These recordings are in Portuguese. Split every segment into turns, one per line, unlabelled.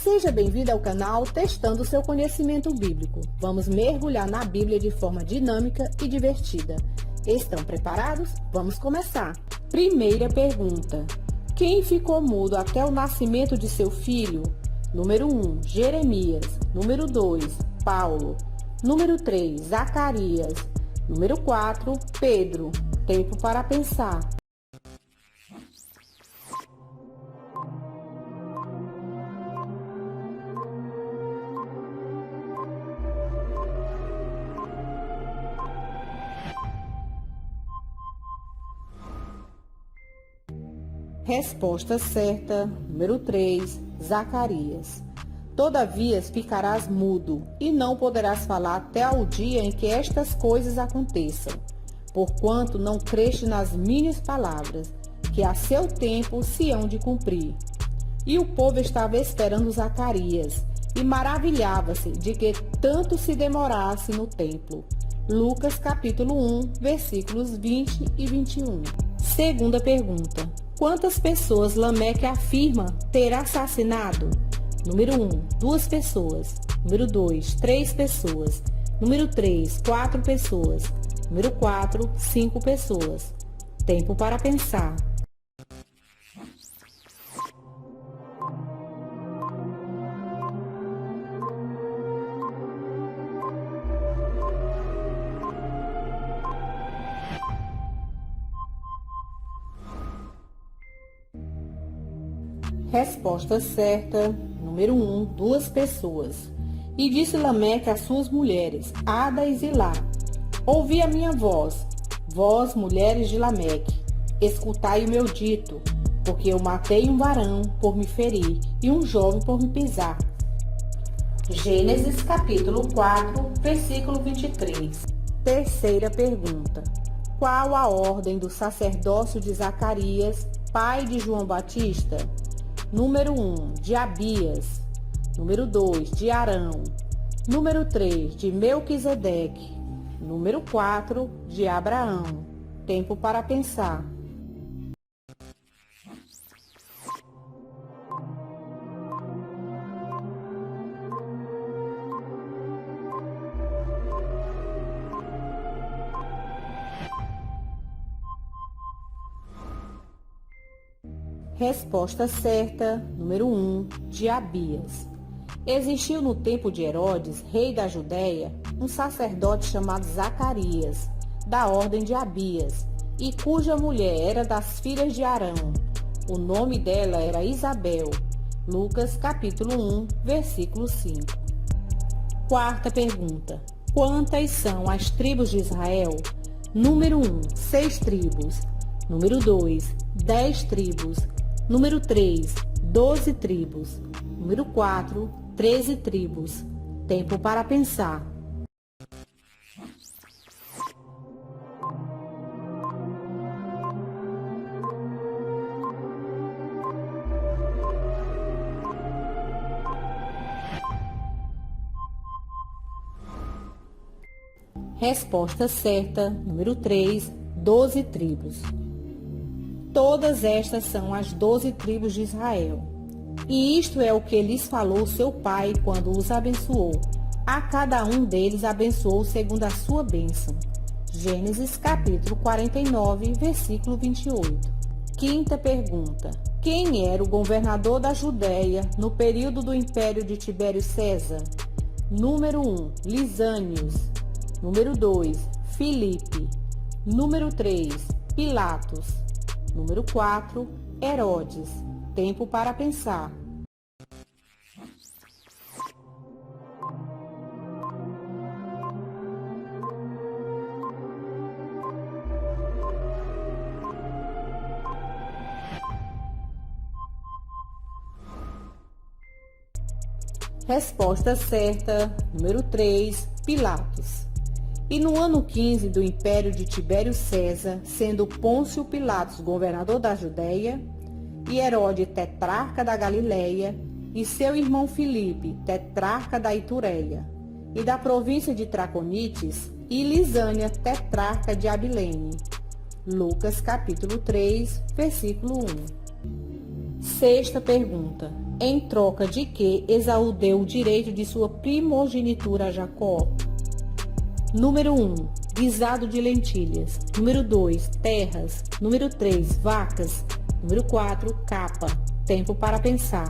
Seja bem-vindo ao canal Testando seu Conhecimento Bíblico. Vamos mergulhar na Bíblia de forma dinâmica e divertida. Estão preparados? Vamos começar. Primeira pergunta. Quem ficou mudo até o nascimento de seu filho? Número 1, Jeremias. Número 2, Paulo. Número 3, Zacarias. Número 4, Pedro. Tempo para pensar. Resposta certa, número 3, Zacarias. Todavia ficarás mudo, e não poderás falar até ao dia em que estas coisas aconteçam, porquanto não creste nas minhas palavras, que a seu tempo se hão de cumprir. E o povo estava esperando Zacarias, e maravilhava-se de que tanto se demorasse no templo. Lucas capítulo 1, versículos 20 e 21. Segunda pergunta. Quantas pessoas Lameque afirma ter assassinado? Número 1, 2 pessoas. Número 2, 3 pessoas. Número 3, 4 pessoas. Número 4, 5 pessoas. Tempo para pensar. Resposta certa, número 1, 2 pessoas. E disse Lameque às suas mulheres, Ada e Zilá: ouvi a minha voz, vós, mulheres de Lameque, escutai o meu dito, porque eu matei um varão por me ferir e um jovem por me pisar. Gênesis capítulo 4, versículo 23. Terceira pergunta. Qual a ordem do sacerdócio de Zacarias, pai de João Batista? Número 1, de Abias. Número 2, de Arão. Número 3, de Melquisedeque. Número 4, de Abraão. Tempo para pensar. Resposta certa, número 1, de Abias. Existiu no tempo de Herodes, rei da Judéia, um sacerdote chamado Zacarias, da ordem de Abias, e cuja mulher era das filhas de Arão. O nome dela era Isabel. Lucas capítulo 1, versículo 5. Quarta pergunta. Quantas são as tribos de Israel? Número 1, 6 tribos. Número 2, 10 tribos. Número 3, 12 tribos. Número 4, 13 tribos. Tempo para pensar. Resposta certa, número 3, 12 tribos. Todas estas são as 12 tribos de Israel. E isto é o que lhes falou seu pai quando os abençoou. A cada um deles abençoou segundo a sua bênção. Gênesis capítulo 49, versículo 28. Quinta pergunta. Quem era o governador da Judéia no período do império de Tibério César? Número 1, Lisânios. Número 2, Filipe. Número 3, Pilatos. Número 4, Herodes. Tempo para pensar. Resposta certa, número 3, Pilatos. E no ano 15 do império de Tibério César, sendo Pôncio Pilatos governador da Judéia, e Herodes tetrarca da Galileia, e seu irmão Filipe, tetrarca da Itureia, e da província de Traconites, e Lisânia, tetrarca de Abilene. Lucas capítulo 3, versículo 1. Sexta pergunta. em troca de que Esaú deu o direito de sua primogenitura a Jacó? Número 1, guisado de lentilhas. Número 2, terras. Número 3, vacas. Número 4, capa. Tempo para pensar.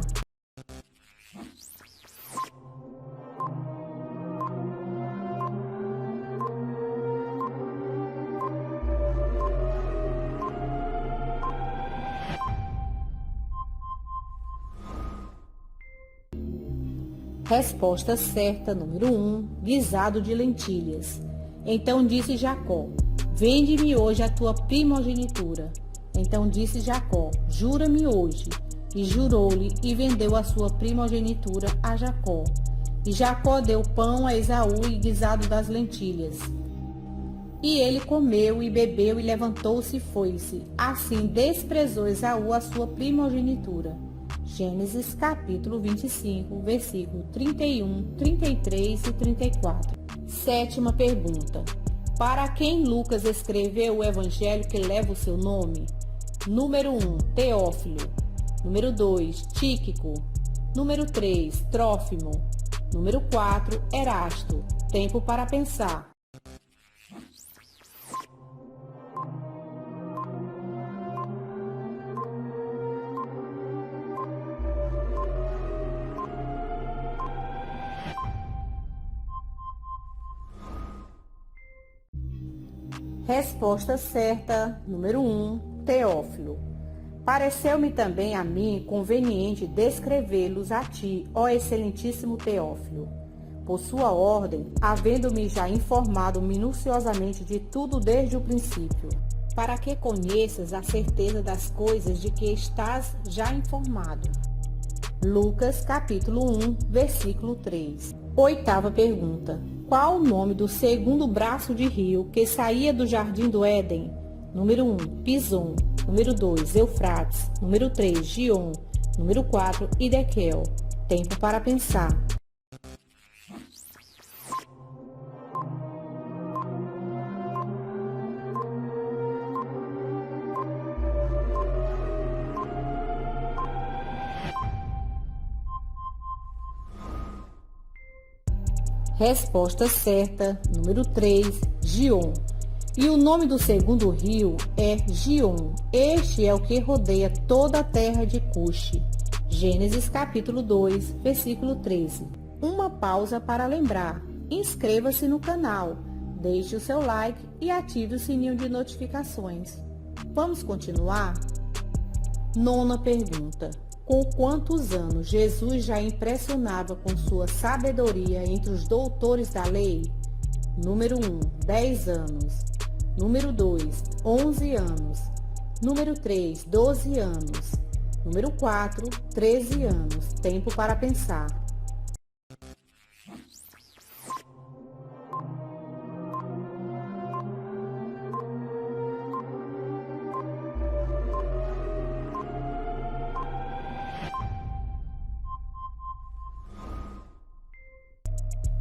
Resposta certa, número 1, guisado de lentilhas. Então disse Jacó: vende-me hoje a tua primogenitura. Então disse Jacó: jura-me hoje. E jurou-lhe e vendeu a sua primogenitura a Jacó. E Jacó deu pão a Esaú e guisado das lentilhas. E ele comeu e bebeu e levantou-se e foi-se. Assim desprezou Esaú a sua primogenitura. Gênesis capítulo 25, versículo 31, 33 e 34. Sétima pergunta. Para quem Lucas escreveu o evangelho que leva o seu nome? Número 1, Teófilo. Número 2, Tíquico. Número 3, Trófimo. Número 4, Erasto. Tempo para pensar. Resposta certa, número 1, Teófilo. Pareceu-me também a mim conveniente descrevê-los a ti, ó excelentíssimo Teófilo, por sua ordem, havendo-me já informado minuciosamente de tudo desde o princípio, para que conheças a certeza das coisas de que estás já informado. Lucas capítulo 1, versículo 3. Oitava pergunta. Qual o nome do segundo braço de rio que saía do jardim do Éden? Número 1, Pison. Número 2, Eufrates. Número 3, Gion. Número 4, Hidekel. Tempo para pensar. Resposta certa, número 3, Gion. E o nome do segundo rio é Gion. Este é o que rodeia toda a terra de Cuxi. Gênesis capítulo 2, versículo 13. Uma pausa para lembrar. Inscreva-se no canal, deixe o seu like e ative o sininho de notificações. Vamos continuar? Nona pergunta. Com quantos anos Jesus já impressionava com sua sabedoria entre os doutores da lei? Número 1, 10 anos. Número 2, 11 anos. Número 3, 12 anos. Número 4, 13 anos. Tempo para pensar.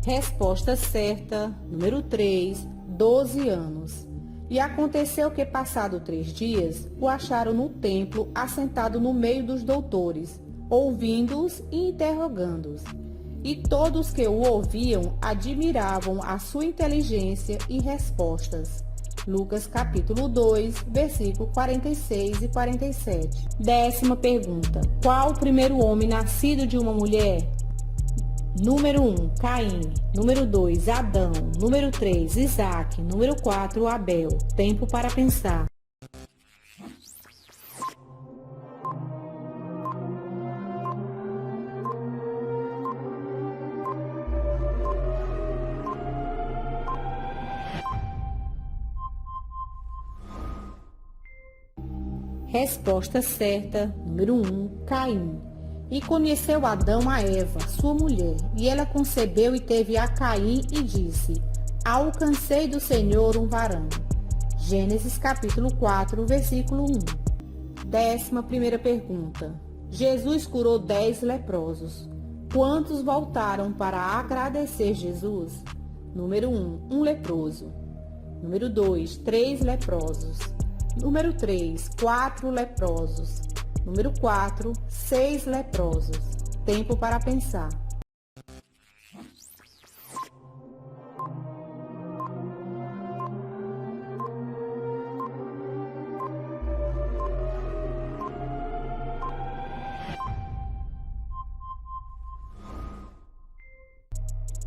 Resposta certa, número 3, 12 anos. E aconteceu que, passado 3 dias, o acharam no templo, assentado no meio dos doutores, ouvindo-os e interrogando-os. E todos que o ouviam admiravam a sua inteligência e respostas. Lucas capítulo 2, versículo 46 e 47. Décima pergunta. Qual o primeiro homem nascido de uma mulher? Número 1, Caim. Número 2, Adão. Número 3, Isaac. Número 4, Abel. Tempo para pensar. Resposta certa, número 1, Caim. E conheceu Adão a Eva, sua mulher, e ela concebeu e teve a Caim e disse: alcancei do Senhor um varão. Gênesis capítulo 4, versículo 1. 11ª pergunta. Jesus curou 10 leprosos. Quantos voltaram para agradecer Jesus? Número 1, um leproso. Número 2, 3 leprosos. Número 3, 4 leprosos. Número 4, 6 leprosos. Tempo para pensar.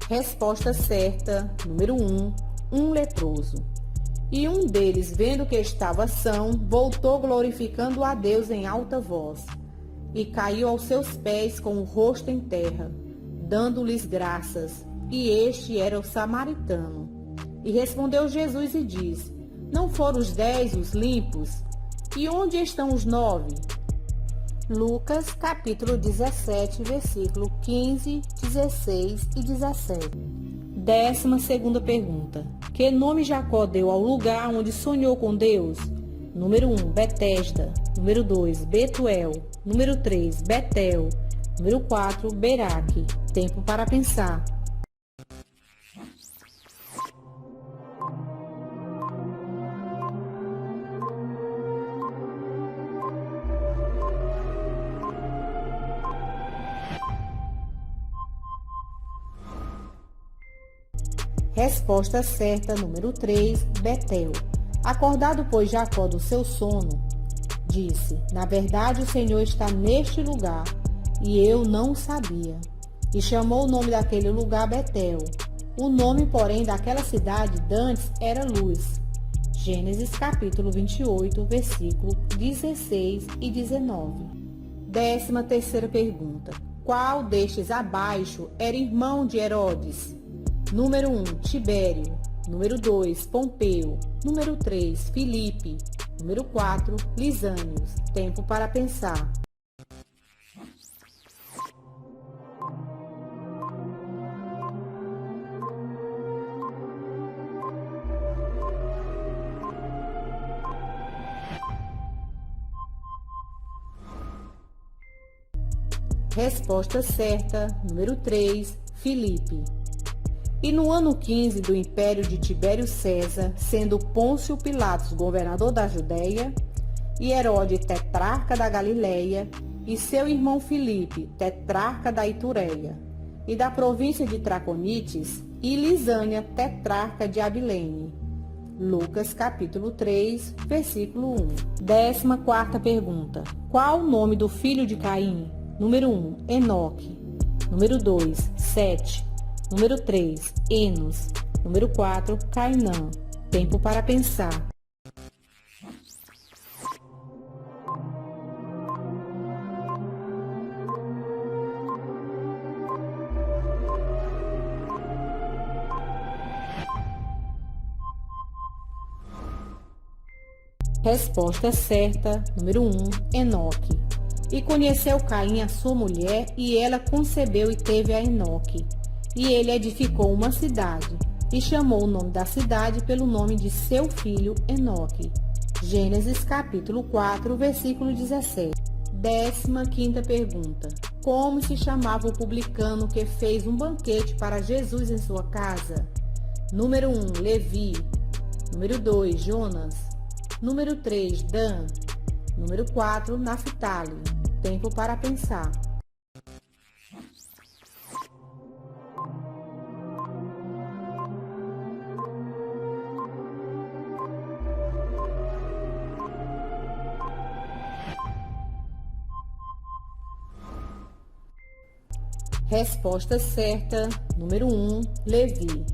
Resposta certa, número 1, um leproso. E um deles, vendo que estava são, voltou glorificando a Deus em alta voz, e caiu aos seus pés com o rosto em terra, dando-lhes graças. E este era o samaritano. E respondeu Jesus e disse: Não foram os 10 os limpos? E onde estão os 9? Lucas, capítulo 17, versículo 15, 16 e 17. 12ª pergunta. Que nome Jacó deu ao lugar onde sonhou com Deus? Número 1, Betesda. Número 2, Betuel. Número 3, Betel. Número 4, Beraque. Tempo para pensar. Resposta certa, número 3, Betel. Acordado, pois, Jacó do seu sono, disse: Na verdade, o Senhor está neste lugar, e eu não o sabia. E chamou o nome daquele lugar Betel. O nome, porém, daquela cidade dantes era Luz. Gênesis, capítulo 28, versículo 16 e 19. 13ª pergunta. Qual destes abaixo era irmão de Herodes? Número 1, Tibério. Número 2, Pompeu. Número 3, Filipe. Número 4, Lisânios. Tempo para pensar. Resposta certa, número 3, Filipe. E no ano 15 do império de Tibério César, sendo Pôncio Pilatos governador da Judéia, e Herodes tetrarca da Galileia, e seu irmão Filipe, tetrarca da Itureia, e da província de Traconites, e Lisânia, tetrarca de Abilene. Lucas, capítulo 3, versículo 1. 14ª pergunta. Qual o nome do filho de Caim? Número 1, Enoque. Número 2, Sete. Número 3, Enos. Número 4, Cainã. Tempo para pensar. Resposta certa, número 1, Enoque. E conheceu Caim a sua mulher, e ela concebeu e teve a Enoque. E ele edificou uma cidade, e chamou o nome da cidade pelo nome de seu filho Enoque. Gênesis capítulo 4, versículo 17. 15ª pergunta. Como se chamava o publicano que fez um banquete para Jesus em sua casa? Número 1, Levi. Número 2, Jonas. Número 3, Dan. Número 4, Naftali. Tempo para pensar. Resposta certa, número 1, Levi.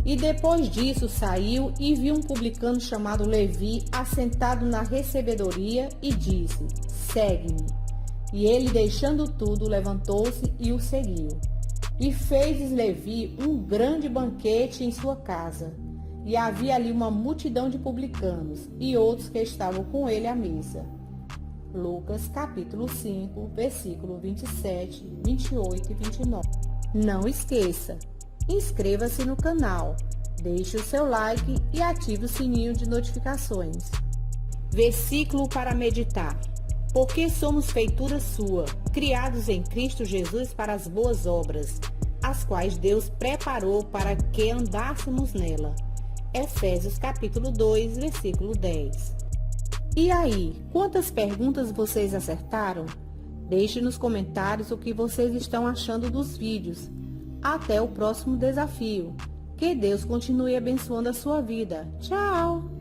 E depois disso saiu e viu um publicano chamado Levi assentado na recebedoria e disse: Segue-me. E ele, deixando tudo, levantou-se e o seguiu. E fez Levi um grande banquete em sua casa. E havia ali uma multidão de publicanos e outros que estavam com ele à mesa. Lucas, capítulo 5, versículo 27, 28 e 29. Não esqueça, inscreva-se no canal, deixe o seu like e ative o sininho de notificações. Versículo para meditar. Porque somos feitura sua, criados em Cristo Jesus para as boas obras, as quais Deus preparou para que andássemos nela. Efésios, capítulo 2, versículo 10. E aí, quantas perguntas vocês acertaram? Deixe nos comentários o que vocês estão achando dos vídeos. Até o próximo desafio. Que Deus continue abençoando a sua vida. Tchau!